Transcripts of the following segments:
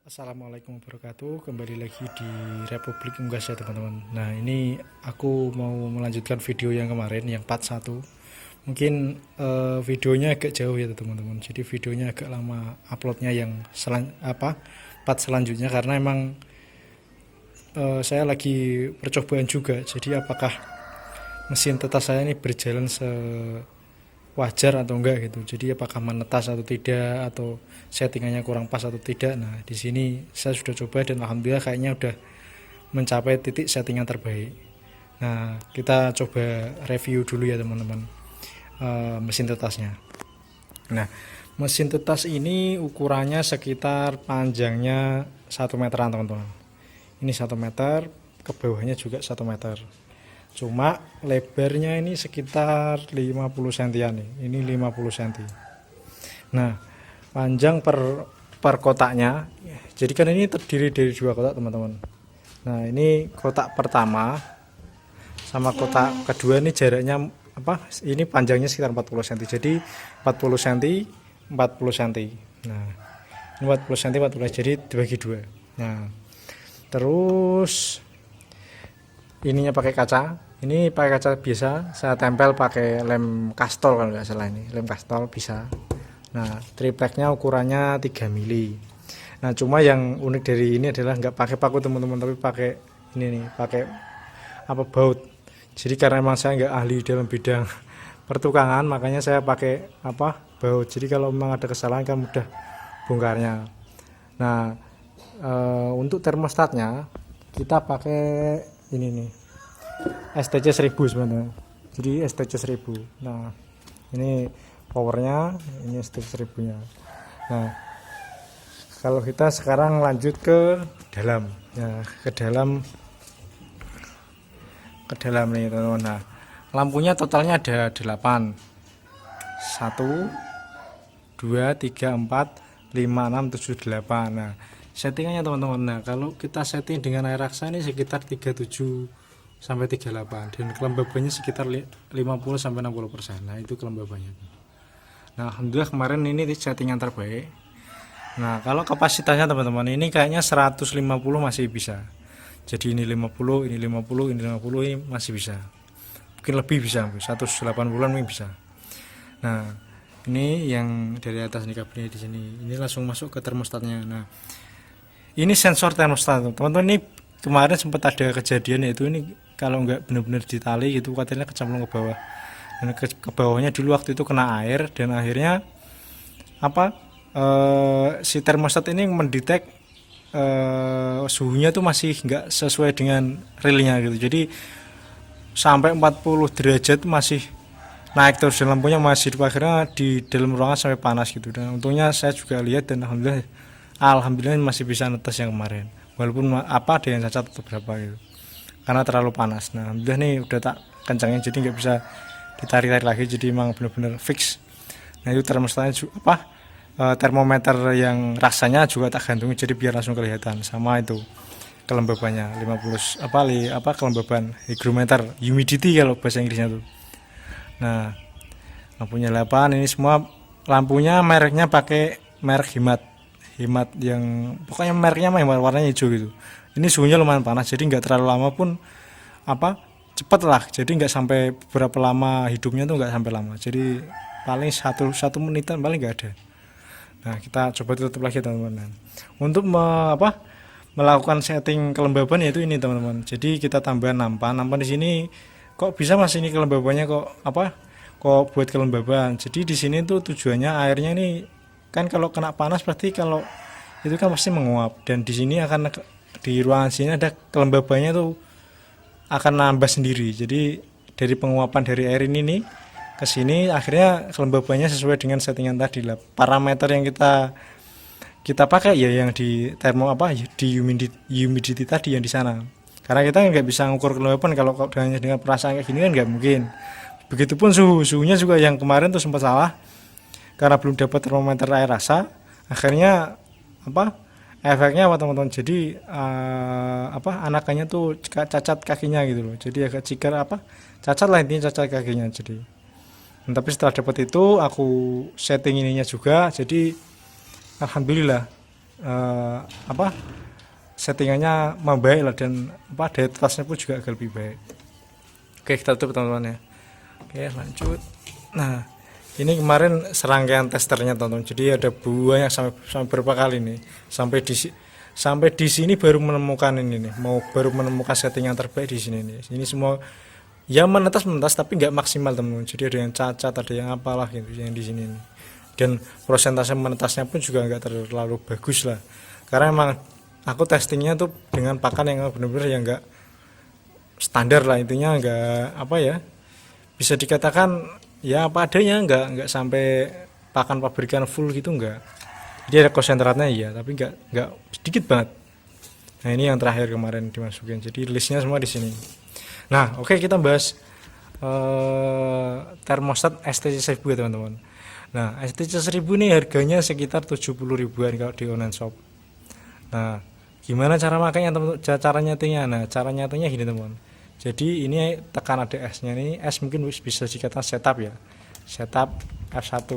Assalamualaikum warahmatullahi wabarakatuh. Kembali lagi di Republik Unggas ya teman-teman. Nah ini aku mau melanjutkan video yang kemarin yang part 1. Mungkin videonya agak jauh ya teman-teman. Jadi videonya agak lama uploadnya yang part selanjutnya karena emang saya lagi percobaan juga. Jadi apakah mesin tetas saya ini berjalan wajar atau enggak gitu. Jadi apakah menetas atau tidak atau settingannya kurang pas atau tidak. Nah, di sini saya sudah coba dan alhamdulillah kayaknya udah mencapai titik settingan terbaik. Nah, kita coba review dulu ya teman-teman. Mesin tetasnya. Nah, mesin tetas ini ukurannya sekitar panjangnya 1 meteran teman-teman. Ini 1 meter, ke bawahnya juga 1 meter. Cuma lebarnya ini sekitar 50 sentian nih. Ini 50 cm. Nah, panjang per kotaknya. Jadi kan ini terdiri dari 2 kotak, teman-teman. Nah, ini kotak pertama sama kotak kedua ini jaraknya Ini panjangnya sekitar 40 cm. Jadi 40 cm, 40 cm. Nah, ini 40 cm, 40 jadi dibagi 2. Nah, terus ininya pakai kaca. Ini pakai kaca biasa, saya tempel pakai lem kastol kalau nggak salah, ini lem kastol bisa. Nah, tripleknya ukurannya 3 mili. Nah, cuma yang unik dari ini adalah nggak pakai paku teman-teman, tapi pakai ini nih, pakai baut. Jadi karena emang saya nggak ahli dalam bidang pertukangan, makanya saya pakai baut. Jadi kalau memang ada kesalahan kan mudah bongkarnya. Nah, untuk termostatnya kita pakai ini nih, STC 1000 sebenarnya. Jadi STC 1000. Nah, ini powernya, ini STC 1000 nya. Nah, kalau kita sekarang lanjut ke dalam. Ya, ke dalam nih teman-teman. Nah, lampunya totalnya ada 8. 1 2 3 4 5 6 7 8. Nah, settingannya teman-teman. Nah, kalau kita setting dengan air raksa ini sekitar 37 sampai 38 dan kelembabannya sekitar 50 sampai 60%. Nah, itu kelembabannya. Nah, alhamdulillah kemarin ini settingan terbaik. Nah, kalau kapasitasnya teman-teman ini kayaknya 150 masih bisa. Jadi ini 50, ini 50, ini 50, ini masih bisa. Mungkin lebih bisa, 180-an mungkin bisa. Nah, ini yang dari atas nih kabelnya di sini. Ini langsung masuk ke termostatnya. Nah, ini sensor termostat. Teman-teman, ini kemarin sempat ada kejadian, yaitu ini kalau nggak benar-benar ditali gitu katanya kecemplung ke bawah, dan ke bawahnya dulu waktu itu kena air dan akhirnya si termostat ini mendetek suhunya tuh masih nggak sesuai dengan realnya gitu. Jadi sampai 40 derajat masih naik terus dan lampunya masih akhirnya di dalam ruangan sampai panas gitu. Dan untungnya saya juga lihat dan alhamdulillah masih bisa netes yang kemarin, walaupun ada yang cacat atau berapa gitu karena terlalu panas. Nah, alhamdulillah nih udah tak kencangin jadi nggak bisa ditarik-tarik lagi, jadi emang benar-benar fix. Nah, itu termostatnya termometer yang rasanya juga tak gantungi jadi biar langsung kelihatan, sama itu kelembabannya 50 kelembaban hygrometer, humidity kalau bahasa Inggrisnya tuh. Nah, lampunya 8, ini semua lampunya mereknya pakai merek Himat yang pokoknya mereknya warnanya hijau gitu. Ini suhunya lumayan panas, jadi nggak terlalu lama pun cepat lah. Jadi nggak sampai berapa lama hidupnya tuh, nggak sampai lama. Jadi paling satu menitan paling nggak ada. Nah, kita coba tutup lagi teman-teman. Untuk melakukan setting kelembaban yaitu ini teman-teman. Jadi kita tambah nampan di sini. Kok bisa mas ini kelembabannya kok buat kelembaban. Jadi di sini tuh tujuannya airnya ini kan kalau kena panas pasti kalau itu kan pasti menguap, dan di sini akan di ruangan sini ada kelembabannya tuh akan nambah sendiri. Jadi dari penguapan dari air ini nih ke sini akhirnya kelembabannya sesuai dengan settingan tadi lah. Parameter yang kita pakai ya yang di di humidity tadi yang di sana. Karena kita nggak bisa ngukur kelembaban kalau dengan perasaan kayak gini kan nggak mungkin. Begitupun suhunya juga yang kemarin tuh sempat salah karena belum dapat termometer air rasa. Akhirnya efeknya teman-teman, jadi anakannya tuh cacat kakinya gitu loh. Jadi agak cikar cacat lah, intinya cacat kakinya. Jadi tapi setelah dapat itu aku setting ininya juga, jadi alhamdulillah apa settingannya membaik lah, dan daya tasnya pun juga agak lebih baik. Oke, kita tutup teman-teman ya. Oke, lanjut. Nah, ini kemarin serangkaian testernya teman-teman. Jadi ada banyak sampai berapa kali nih. Sampai di sini baru menemukan ini nih. Baru menemukan setting yang terbaik di sini nih. Ini semua ya menetas tapi nggak maksimal teman-teman. Jadi ada yang cacat, ada yang apalah gitu yang di sini nih. Dan prosentase menetasnya pun juga nggak terlalu bagus lah. Karena emang aku testingnya tuh dengan pakan yang benar-benar yang nggak standar lah, intinya nggak apa ya, bisa dikatakan ya apa adanya, nggak sampai pakan pabrikan full gitu, nggak. Jadi ada konsentratnya iya, tapi nggak sedikit banget. Nah ini yang terakhir kemarin dimasukin, jadi listnya semua di sini. Nah oke, kita bahas termostat STC 1000 ya teman-teman. Nah STC 1000 ini harganya sekitar 70 ribuan kalau di online shop. Nah gimana cara makanya teman-teman, cara nyatinya? Nah cara nyatinya gini teman-teman. Jadi ini tekan ada S nya, ini S mungkin bisa dikatakan setup ya, setup F1.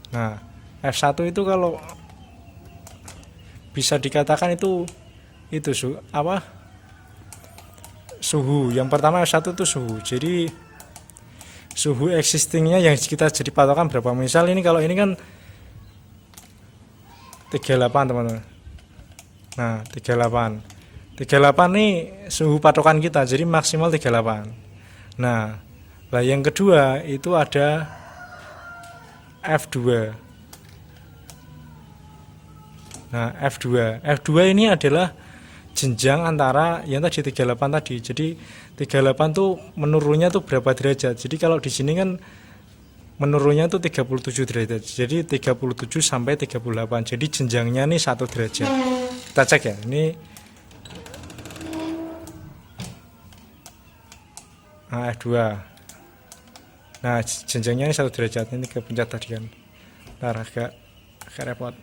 Nah F1 itu kalau bisa dikatakan itu suhu. Yang pertama F1 itu suhu. Jadi suhu existingnya yang kita jadi patokan berapa. Misal ini kalau ini kan 38 teman-teman. Nah 38 nih suhu patokan kita, jadi maksimal 38. Nah lah yang kedua itu ada F2. Nah F2 ini adalah jenjang antara yang tadi 38 tadi. Jadi 38 tuh menurunnya tuh berapa derajat. Jadi kalau di sini kan menurunnya tuh 37 derajat. Jadi 37 sampai 38. Jadi jenjangnya nih 1 derajat. Kita cek ya. Ini F2. Nah, jenjangnya ini 1 derajat. Ini kepencet tadi kan. Ntar agak repot.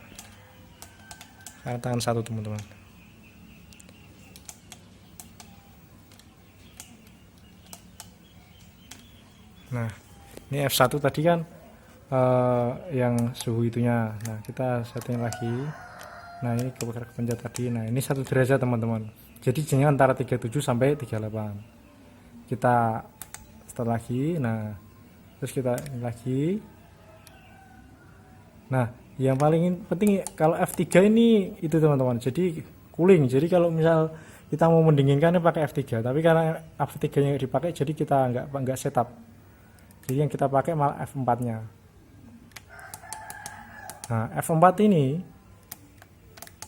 Karena tangan satu teman-teman. Nah ini F1 tadi kan yang suhu itunya. Nah kita setting lagi. Nah ini kepencet tadi. Nah ini 1 derajat teman-teman. Jadi jenjang antara 37 sampai 38. Kita start lagi. Nah terus kita ini lagi. Nah yang paling penting kalau F3 ini itu teman-teman, jadi cooling. Jadi kalau misal kita mau mendinginkan pakai F3, tapi karena F3 nya dipakai jadi kita nggak setup. Jadi yang kita pakai malah F4 nya. Nah F4 ini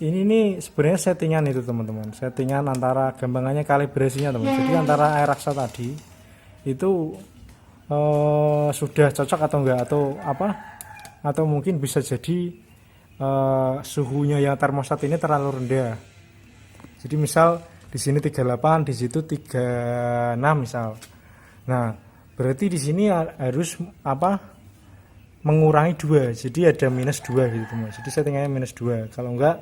nih sebenarnya settingan itu teman-teman, settingan antara gampangannya kalibrasinya teman. Jadi antara air raksa tadi itu sudah cocok atau enggak, atau mungkin bisa jadi suhunya yang termostat ini terlalu rendah. Jadi misal di sini 38, di situ 36 misal. Nah berarti di sini harus mengurangi 2, jadi ada minus 2 gitu teman. Jadi settingannya minus 2, kalau enggak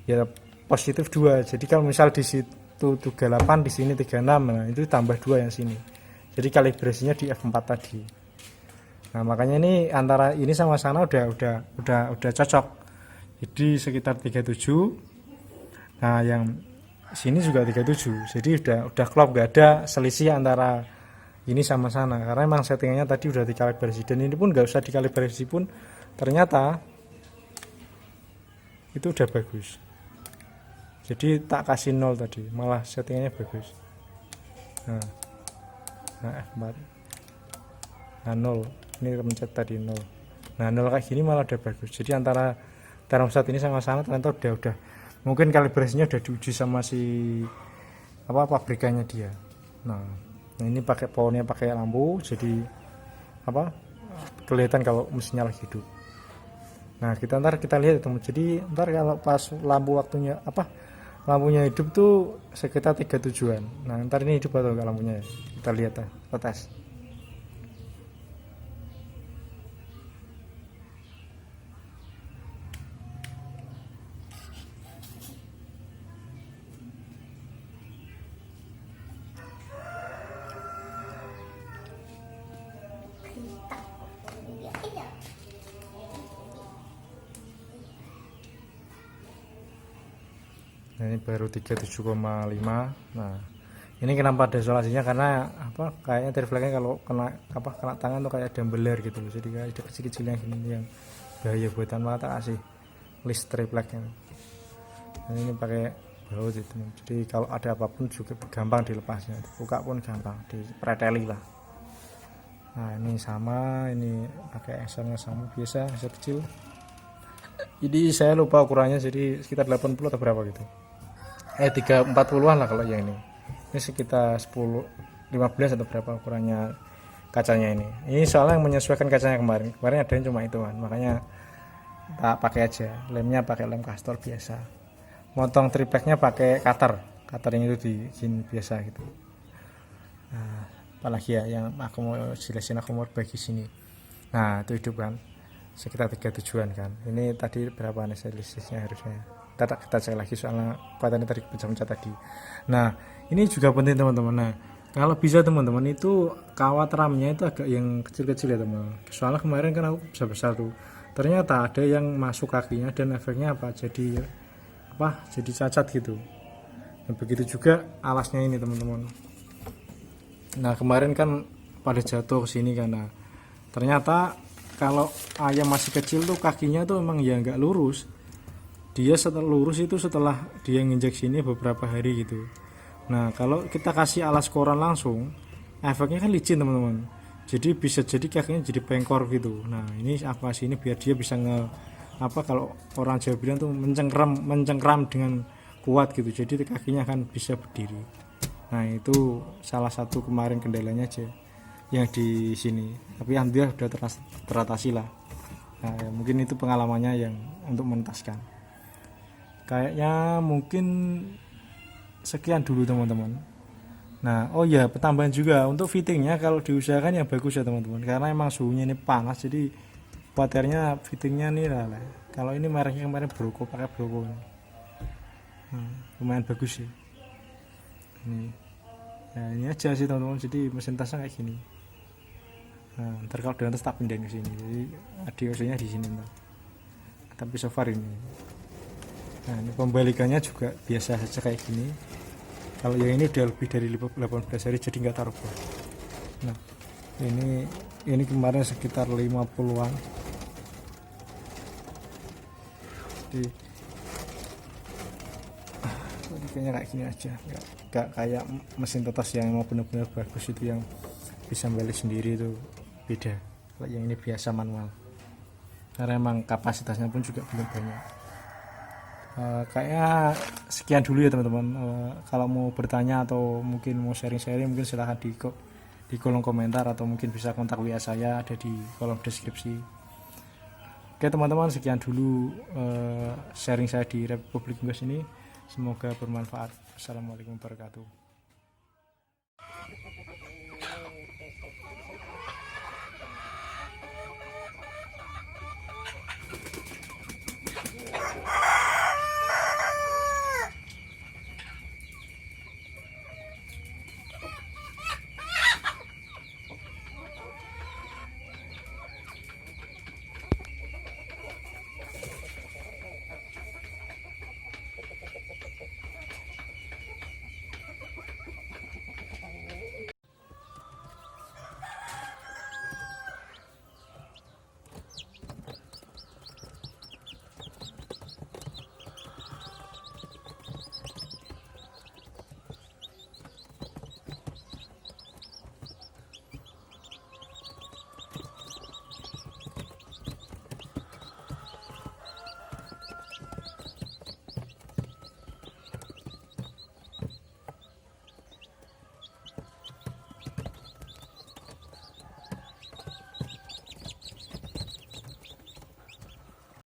ya positif 2. Jadi kalau misal di situ 38, di sini 36, nah itu tambah 2 yang sini. Jadi kalibrasinya di F4 tadi. Nah makanya ini antara ini sama sana udah cocok. Jadi sekitar 37. Nah yang sini juga 37. Jadi udah klop, gak ada selisih antara ini sama sana, karena emang settingannya tadi udah dikalibrasi. Dan ini pun nggak usah dikalibrasi pun ternyata itu udah bagus. Jadi tak kasih 0 tadi, malah settingannya bagus. Nah F4 nah 0, ini mencet tadi 0. Nah 0 kayak gini malah udah bagus. Jadi antara termostat ini sama sana ternyata udah mungkin kalibrasinya udah diuji sama si pabrikannya dia. Nah ini pakai powernya pakai lampu, jadi kelihatan kalau mesinnya lagi hidup. Nah kita lihat teman. Jadi ntar kalau pas lampunya hidup tuh sekitar 37-an. Nah ntar ini hidup atau enggak lampunya ya, kita lihat ya, kita tes. Nah, ini baru 37,5. Nah, ini kenapa ada isolasinya, karena apa, kayaknya tripleknya kalau kena tangan tuh kayak ada beler gitu loh, jadi kayak ada kecil-kecil yang gini yang bahaya buatan mata, kasih list tripleknya. Nah, ini pakai baut itu, jadi kalau ada apapun juga gampang dilepasnya, buka pun gampang, dipreteli lah. Nah, ini sama, ini pakai esernya sama biasa, eser kecil. Jadi saya lupa ukurannya, jadi sekitar 80 atau berapa gitu, 340-an lah kalau yang ini sekitar 10-15 atau berapa ukurannya kacanya ini soalnya yang menyesuaikan kacanya kemarin ada yang cuma itu kan, makanya tak pakai aja lemnya, pakai lem Castor biasa. Motong tripleknya pakai cutter yang itu di sini biasa gitu. Nah, apalagi ya yang aku mau jelasin, aku mau bagi sini. Nah, itu hidup kan sekitar 37-an kan. Ini tadi berapa nih selisihnya harusnya, kita cek lagi soalnya kuatannya tadi pecah-pecah tadi. Nah, ini juga penting teman-teman. Nah, kalau bisa teman-teman itu kawat ramnya itu agak yang kecil-kecil ya teman, soalnya kemarin kan aku besar-besar tuh, ternyata ada yang masuk kakinya dan efeknya apa, jadi cacat gitu. Dan begitu juga alasnya ini teman-teman. Nah, kemarin kan pada jatuh ke sini karena ternyata kalau ayam masih kecil tuh kakinya tuh emang ya nggak lurus. Dia setelah lurus itu setelah dia nginjek sini beberapa hari gitu. Nah, kalau kita kasih alas koran langsung, efeknya kan licin teman-teman, jadi bisa jadi kakinya jadi pengkor gitu. Nah, ini aku kasih ini biar dia bisa kalau orang Jawa bilang tuh mencengkram dengan kuat gitu, jadi kakinya akan bisa berdiri. Nah, itu salah satu kemarin kendalanya aja yang di sini, tapi alhamdulillah sudah teratasi lah. Nah, ya, mungkin itu pengalamannya yang untuk menuntaskan. Kayaknya mungkin sekian dulu teman-teman. Nah, oh ya, pertambahan juga untuk fittingnya kalau diusahakan yang bagus ya teman-teman, karena emang suhunya ini panas, jadi waternya fittingnya nih lah. Kalau ini mereknya kemarin Broco, pakai Broco. Lumayan bagus sih. Ini aja sih teman-teman, jadi mesin tasnya kayak gini. Nah, ntar kalau udah tak pindahin ke sini, jadi ADOC-nya di sini ntar. Tapi so far ini. Nah, ini pembalikannya juga biasa saja kayak gini. Kalau yang ini udah lebih dari 18 hari, jadi nggak taruh buah. Nah, ini kemarin sekitar 50-an. Jadi kayaknya kayak gini aja, nggak kayak mesin tetes yang mau benar-benar bagus itu yang bisa balik sendiri, itu beda. Kalau yang ini biasa manual, karena emang kapasitasnya pun juga belum banyak. Kayaknya sekian dulu ya teman-teman. Kalau mau bertanya atau mungkin mau sharing-sharing, mungkin silahkan di kolom komentar, atau mungkin bisa kontak WA saya, ada di kolom deskripsi. Oke teman-teman, sekian dulu sharing saya di Republik Unggas ini, semoga bermanfaat. Assalamualaikum warahmatullahi wabarakatuh.